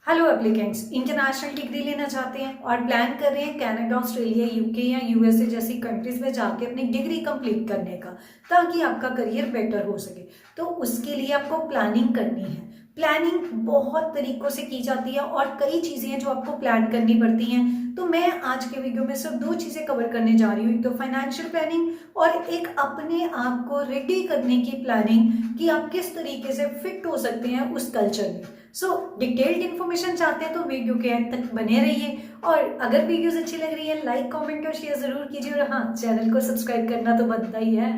Hello applicants, international degree लेना चाहते हैं और प्लान कर रहे हैं कनाडा, ऑस्ट्रेलिया, यूके या यूएसए जैसी कंट्रीज में जाके अपनी डिग्री कंप्लीट करने का, ताकि आपका करियर बेटर हो सके। तो उसके लिए आपको प्लानिंग करनी है। प्लानिंग बहुत तरीकों से की जाती है और कई चीजें हैं जो आपको प्लान करनी पड़ती हैं। तो मैं आज के वीडियो में सिर्फ दो चीजें कवर करने जा रही हूँ, एक तो फाइनेंशियल प्लानिंग और एक अपने आप को रेडी करने की प्लानिंग कि आप किस तरीके से फिट हो सकते हैं उस कल्चर में। सो डिटेल्ड इन्फॉर्मेशन चाहते हैं तो वीडियो के एंड तक बने रहिए। और अगर वीडियोस अच्छी लग रही है लाइक, कमेंट और शेयर जरूर कीजिए। और हाँ, चैनल को सब्सक्राइब करना तो बनता ही है।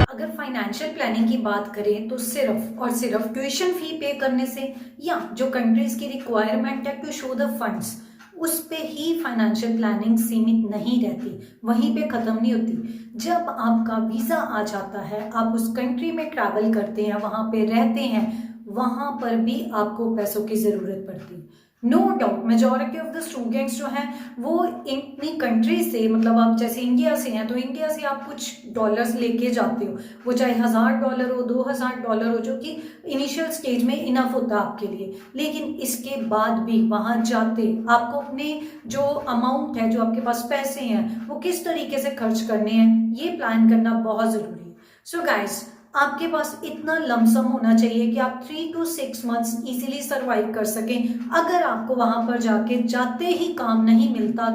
अगर फाइनेंशियल प्लानिंग की बात करें तो सिर्फ और सिर्फ ट्यूशन फी पे करने से या जो कंट्रीज की रिक्वायरमेंट है टू शो द फंड्स, उस पे ही फाइनेंशियल प्लानिंग सीमित नहीं रहती, वहीं पे खत्म नहीं होती। जब आपका वीजा आ जाता है, आप उस कंट्री में ट्रैवल करते हैं, वहां पे रहते हैं, वहां पर भी आपको पैसों की जरूरत पड़ती है। No doubt majority of the students जो हैं वो अपनी कंट्री से, मतलब आप जैसे इंडिया से हैं तो इंडिया से आप कुछ डॉलर्स लेके जाते हो, वो चाहे $1000 हो, $2000 हो, जो कि इनिशियल स्टेज में इनफ होता है आपके लिए। लेकिन इसके बाद भी वहां जाते आपको अपने जो अमाउंट है, जो आपके पास पैसे हैं, वो किस तरीके से खर्च करने हैं, ये प्लान करना बहुत जरूरी है। सो गाइस, आपके पास इतना लमसम होना चाहिए कि आप 3 to 6 मंथ्स इजीली सरवाइव कर सकें। अगर आपको वहां पर जाके जाते ही काम नहीं मिलता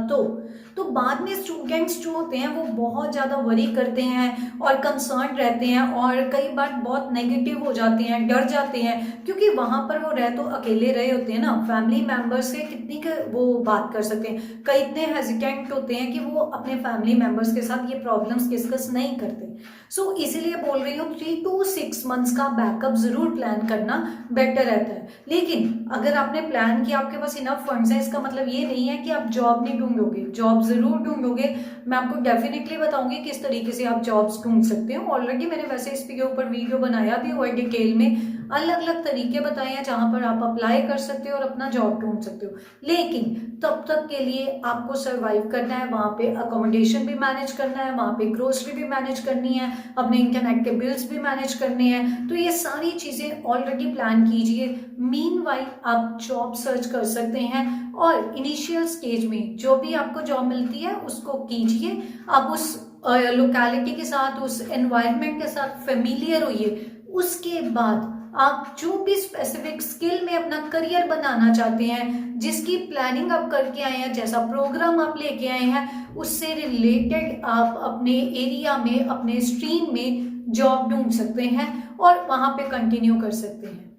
तो बाद में स्टूडेंट्स जो होते हैं वो बहुत ज्यादा वरी करते हैं और कंसर्न रहते हैं और कई बार बहुत नेगेटिव हो जाते हैं, डर जाते हैं, क्योंकि वहां पर वो रह तो अकेले रहे होते हैं ना, फैमिली मेंबर्स से कितनी वो बात कर सकते हैं। कई इतने हेजिटेंट होते हैं कि वो अपने फैमिली मेंबर्स के साथ ये प्रॉब्लम्स डिस्कस नहीं करते। सो इसीलिए बोल रही हूँ 3 to 6 मंथ्स का बैकअप जरूर प्लान करना बेटर रहता है। लेकिन अगर आपने प्लान किया, आपके पास इनफ फंड्स है, इसका मतलब ये नहीं है कि आप जॉब नहीं ढूंढोगे, जॉब जरूर ढूंढोगे। मैं आपको डेफिनेटली बताऊंगी किस तरीके से आप जॉब्स ढूंढ सकते हो। ऑलरेडी मैंने वैसे इसके ऊपर वीडियो बनाया भी हुआ है, डिटेल में अलग अलग तरीके बताए हैं जहां पर आप अप्लाई कर सकते हो और अपना जॉब ढूंढ सकते हो। लेकिन तब तक के लिए आपको सरवाइव करना है, वहां पे अकोमोडेशन भी मैनेज करना है, वहां पे ग्रोसरी भी मैनेज करनी है, अपने इंटरनेट के बिल्स भी मैनेज करने हैं। तो ये सारी चीजें ऑलरेडी प्लान कीजिए। मीनवाइल आप जॉब सर्च कर सकते हैं और इनिशियल स्टेज में जो भी आपको जॉब मिलती है उसको कीजिए। आप उस लोकेलिटी के साथ, उस एनवायरनमेंट के साथ फेमिलियर होइए। उसके बाद आप जो भी स्पेसिफिक स्किल में अपना करियर बनाना चाहते हैं, जिसकी प्लानिंग आप करके आए हैं, जैसा प्रोग्राम आप लेके आए हैं, उससे रिलेटेड आप अपने एरिया में, अपने स्ट्रीम में जॉब ढूंढ सकते हैं और वहां पे कंटिन्यू कर सकते हैं।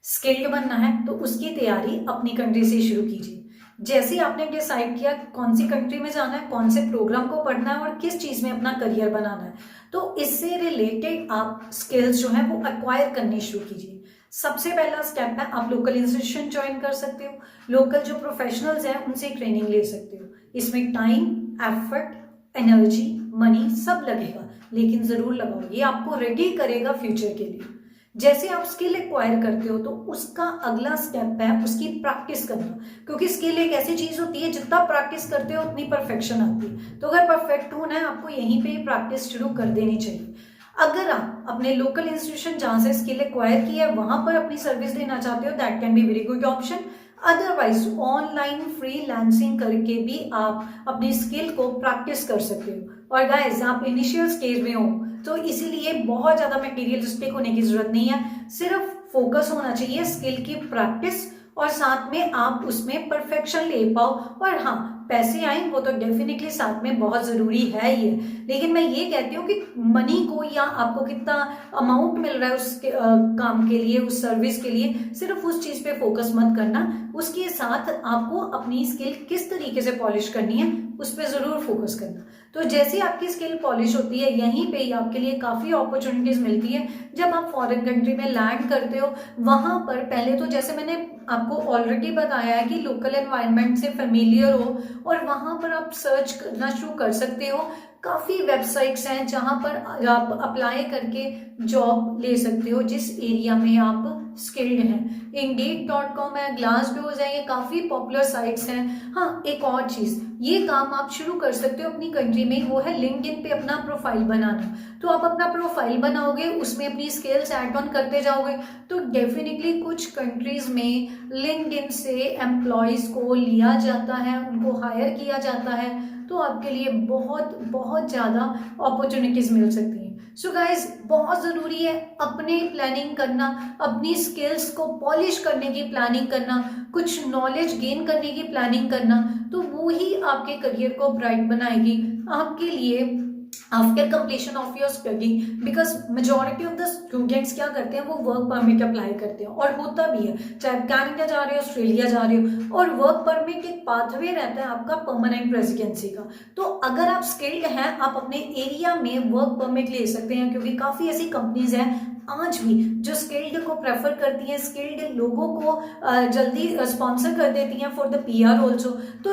स्किल्ड बनना है तो उसकी तैयारी अपनी कंट्री से शुरू कीजिए। जैसे ही आपने डिसाइड किया कौन सी कंट्री में जाना है, कौन से प्रोग्राम को पढ़ना है और किस चीज में अपना करियर बनाना है, तो इससे रिलेटेड आप स्किल्स जो है वो एक्वायर करनी शुरू कीजिए। सबसे पहला स्टेप है, आप लोकल इंस्टीट्यूशन ज्वाइन कर सकते हो। लोकल जो प्रोफेशनल्स हैं उनसे ट्रेनिंग ले सकते हो। इसमें टाइम, एफर्ट, एनर्जी, मनी सब लगेगा, लेकिन जरूर लगाओ, ये आपको रेडी करेगा फ्यूचर के लिए। जैसे आप स्किल एक्वायर करते हो तो उसका अगला स्टेप है उसकी प्रैक्टिस करना, क्योंकि स्किल एक ऐसी चीज होती है जितना प्रैक्टिस करते हो उतनी परफेक्शन आती है। तो अगर परफेक्ट होना है आपको यहीं पे प्रैक्टिस शुरू कर देनी चाहिए। अगर आप अपने लोकल इंस्टीट्यूशन जहां से स्किल एक्वायर की है वहां पर अपनी सर्विस देना चाहते हो, that can be very good option. Otherwise online freelancing करके भी आप अपनी स्किल को प्रैक्टिस कर सकते हो। और गाइस, आप इनिशियल स्टेज में हो तो इसीलिए बहुत ज्यादा मटेरियलिस्टिक होने की जरूरत नहीं है, सिर्फ फोकस होना चाहिए स्किल की प्रैक्टिस और साथ में आप उसमें परफेक्शन ले पाओ। और हाँ, पैसे आए वो तो डेफिनेटली साथ में बहुत जरूरी है ये, लेकिन मैं ये कहती हूँ कि मनी को या आपको कितना अमाउंट मिल रहा है उस काम के लिए, उस सर्विस के लिए, सिर्फ उस चीज पे फोकस मत करना। उसके साथ आपको अपनी स्किल किस तरीके से पॉलिश करनी है उस पर जरूर फोकस करना। तो जैसे आपकी स्किल पॉलिश होती है, यहीं पे ही आपके लिए काफी अपॉर्चुनिटीज मिलती है। जब आप फॉरेन कंट्री में लैंड करते हो, वहां पर पहले तो जैसे मैंने आपको ऑलरेडी बताया है कि लोकल एनवायरनमेंट से फेमिलियर हो और वहां पर आप सर्च करना शुरू कर सकते हो। काफी वेबसाइट्स हैं जहां पर आप अप्लाई करके जॉब ले सकते हो जिस एरिया में आप स्किल्ड हैं। Indeed.com है, Glassdoor है, ये काफ़ी पॉपुलर साइट्स हैं। हाँ, एक और चीज़, ये काम आप शुरू कर सकते हो अपनी कंट्री में, वो है लिंक्डइन पे अपना प्रोफाइल बनाना। तो आप अपना प्रोफाइल बनाओगे, उसमें अपनी स्किल्स ऐड ऑन करते जाओगे, तो डेफिनेटली कुछ कंट्रीज में लिंक्डइन से एम्प्लॉयज़ को लिया जाता है, उनको हायर किया जाता है, तो आपके लिए बहुत बहुत ज़्यादा अपॉर्चुनिटीज़ मिल सकती हैं। सो गाइज, बहुत ज़रूरी है अपने प्लानिंग करना, अपनी स्किल्स को पॉलिश करने की प्लानिंग करना, कुछ नॉलेज गेन करने की प्लानिंग करना, तो वो ही आपके करियर को ब्राइट बनाएगी आपके लिए after completion of your study. Because majority of the students क्या करते हैं, वो वर्क परमिट अप्लाई करते हैं, और होता भी है, चाहे कनाडा जा रहे हो, ऑस्ट्रेलिया जा रहे हो, और वर्क परमिट एक पाथवे रहता है आपका परमानेंट रेजिडेंसी का। तो अगर आप स्किल्ड हैं, आप अपने एरिया में वर्क परमिट ले सकते हैं, क्योंकि काफ़ी ऐसी कंपनीज हैं आज भी जो स्किल्ड को प्रेफर करती हैं, स्किल्ड लोगों को जल्दी स्पॉन्सर कर देती हैं फॉर द PR ऑल्सो। तो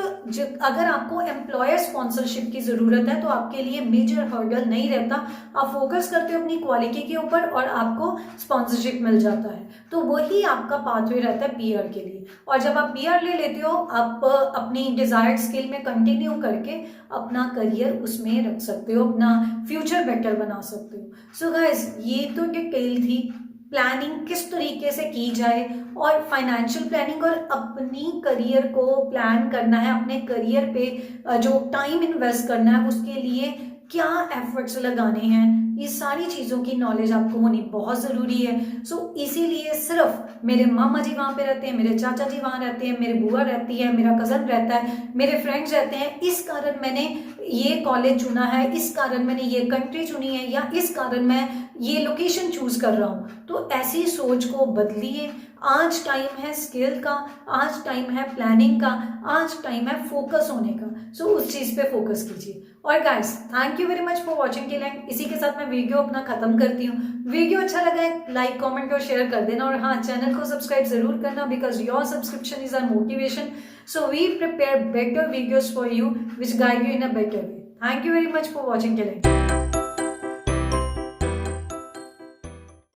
अगर आपको एम्प्लॉयर स्पॉन्सरशिप की ज़रूरत है, तो आपके लिए मेजर हर्डल नहीं रहता, आप फोकस करते हो अपनी क्वालिटी के ऊपर और आपको स्पॉन्सरशिप मिल जाता है। तो वही आपका पाथवे रहता है PR के लिए। और जब आप PR ले लेते हो, आप अपनी डिजायर्ड स्किल में कंटिन्यू करके अपना करियर उसमें रख सकते हो, अपना फ्यूचर बेटर बना सकते हो। सो गाइस, ये तो डिटेल थी प्लानिंग किस तरीके से की जाए, और फाइनेंशियल प्लानिंग, और अपनी करियर को प्लान करना है, अपने करियर पे जो टाइम इन्वेस्ट करना है उसके लिए क्या एफर्ट्स लगाने हैं, ये सारी चीज़ों की नॉलेज आपको होनी बहुत ज़रूरी है। सो इसीलिए सिर्फ मेरे मामा जी वहाँ पे रहते हैं, मेरे चाचा जी वहाँ रहते हैं, मेरी बुआ रहती है, मेरा कज़न रहता है, मेरे फ्रेंड्स रहते हैं, इस कारण मैंने ये कॉलेज चुना है, इस कारण मैंने ये कंट्री चुनी है, या इस कारण मैं ये लोकेशन चूज कर रहा हूँ। तो ऐसी सोच को बदलिए। आज टाइम है स्किल का, आज टाइम है प्लानिंग का, आज टाइम है फोकस होने का। सो उस चीज़ पे फोकस कीजिए। और guys, thank you very much for watching till and. इसी के साथ मैं वीडियो अपना खत्म करती हूँ। वीडियो अच्छा लगा है लाइक, कमेंट और शेयर कर देना, और हाँ, चैनल को सब्सक्राइब जरूर करना, because your subscription is our motivation. So we prepare better videos for you which guide you in a better way. Thank you very much for watching till and.